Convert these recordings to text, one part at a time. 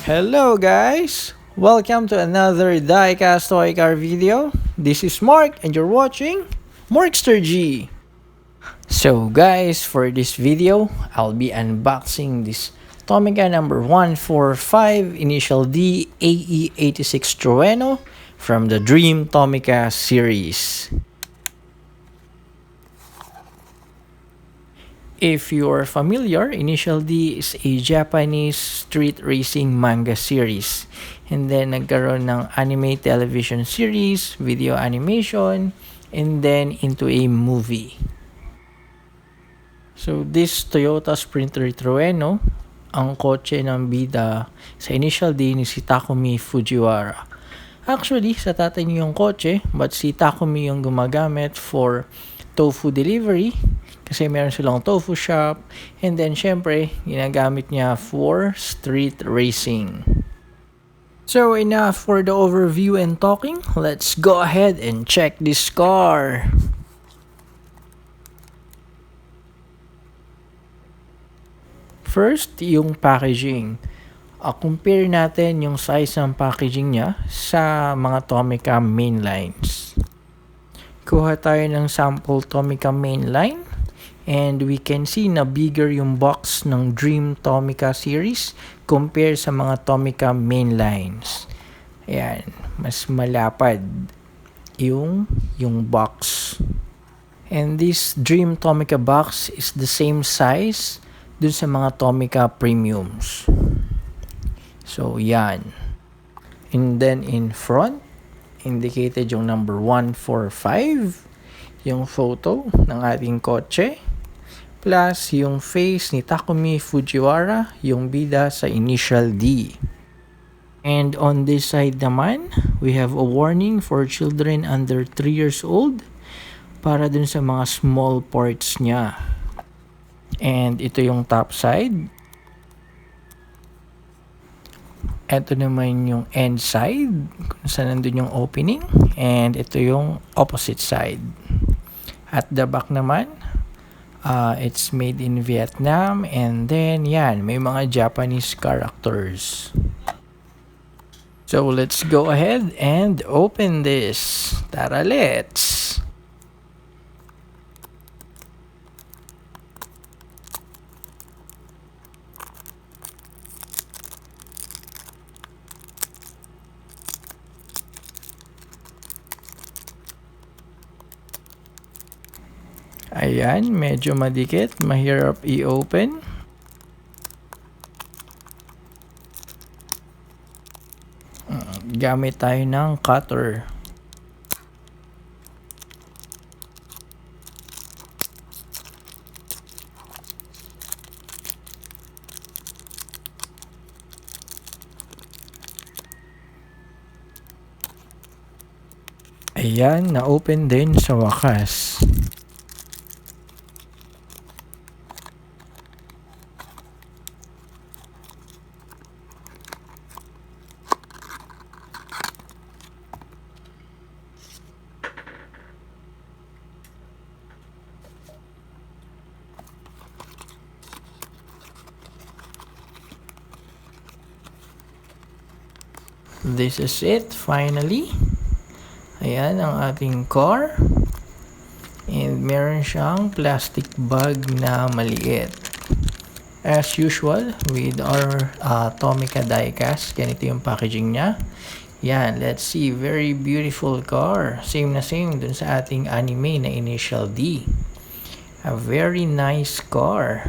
Hello guys! Welcome to another diecast toy car video. This is Mark and you're watching MarkXterG. So guys, for this video, I'll be unboxing this Tomica number 145 initial D AE86 Trueno from the Dream Tomica series. If you're familiar, Initial D is a Japanese street racing manga series. And then nagkaroon ng anime television series, video animation, and then into a movie. So this Toyota Sprinter Trueno, ang kotse ng bida sa Initial D ni si Takumi Fujiwara. Actually, sa tatay niya yung kotse, but si Takumi yung gumagamit for tofu delivery. Kasi meron silang tofu shop. And then, syempre, ginagamit niya for street racing. So, enough for the overview and talking. Let's go ahead and check this car. First, yung packaging. Compare natin yung size ng packaging niya sa mga Tomica mainlines. Kuha tayo ng sample Tomica mainline. And we can see na bigger yung box ng Dream Tomica series compare sa mga Tomica mainlines. Ayan, mas malapad yung box. And this Dream Tomica box is the same size dun sa mga Tomica premiums. So, yan. And then in front, indicated yung number 145, yung photo ng ating kotse. Plus, yung face ni Takumi Fujiwara, yung bida sa Initial D. And on this side naman, we have a warning for children under 3 years old para dun sa mga small parts niya. And ito yung top side. Ito naman yung end side, kung saan nandun yung opening. And ito yung opposite side. At the back naman, it's made in Vietnam, and then yan, may mga Japanese characters. So let's go ahead and open this. Tara, let's! Ayan, medyo madikit, mahirap i-open. Gamit tayo ng cutter. Ayan, na-open din sa wakas. This is it, finally. Ayan ang ating car. And meron siyang plastic bag na maliit. As usual, with our Tomica diecast, ganito yung packaging niya. Yan, let's see, very beautiful car. Same na same dun sa ating anime na Initial D. A very nice car.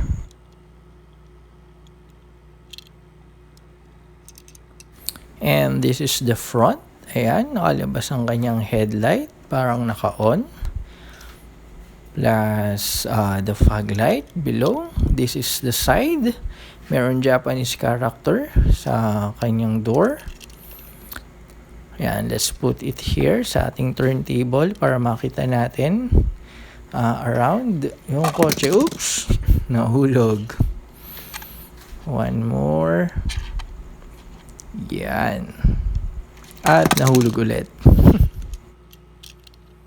And this is the front. Ayan, nakalabas ang kanyang headlight. Parang naka-on. Plus the fog light below. This is the side. Meron Japanese character sa kanyang door. Ayan, let's put it here sa ating turntable para makita natin around yung kotse. Oops! Nahulog. One more. Yan. At nahulog ulit.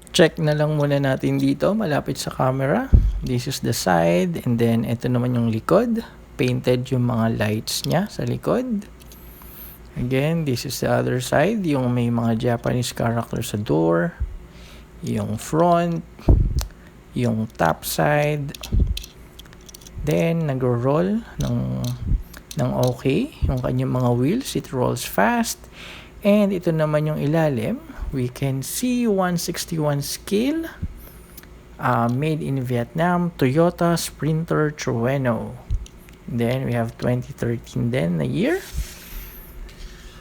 Check na lang muna natin dito, malapit sa camera. This is the side, and then ito naman yung likod. Painted yung mga lights niya sa likod. Again, this is the other side, yung may mga Japanese character sa door, yung front, yung top side, then nagro-roll ng okay yung kanyang mga wheels, it rolls fast. And ito naman yung ilalim, we can see 161 scale, made in Vietnam, Toyota Sprinter Trueno. Then we have 2013 din na year.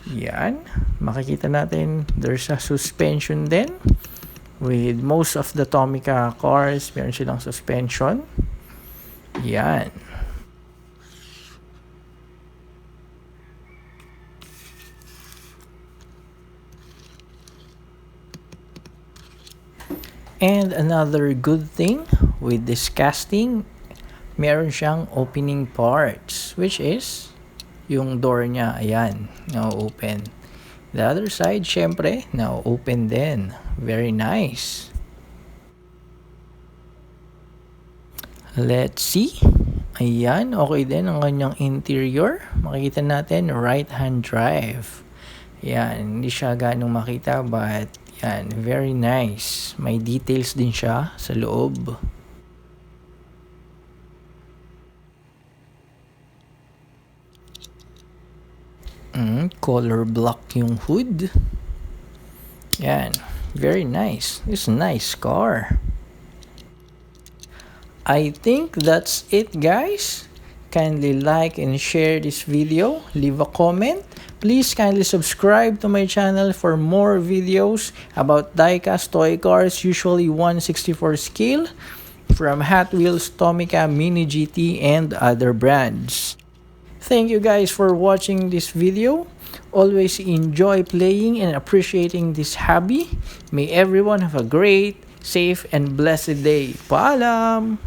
Yan, makikita natin there's a suspension din. With most of the Tomica cars, meron silang suspension. Yan. And another good thing with this casting, meron siyang opening parts, which is yung door niya, ayan, now open. The other side, syempre, now open din. Very nice. Let's see. Ayan, okay din ang kanyang interior. Makikita natin, right-hand drive. Ayan, hindi siya ganong makita, but yan, very nice. May details din siya sa loob. Color black yung hood. Yan, very nice. It's a nice car. I think that's it, guys. Kindly like and share this video. Leave a comment. Please kindly subscribe to my channel for more videos about diecast toy cars, usually 1/64 scale, from Hot Wheels, Tomica, Mini GT, and other brands. Thank you guys for watching this video. Always enjoy playing and appreciating this hobby. May everyone have a great, safe, and blessed day. Paalam!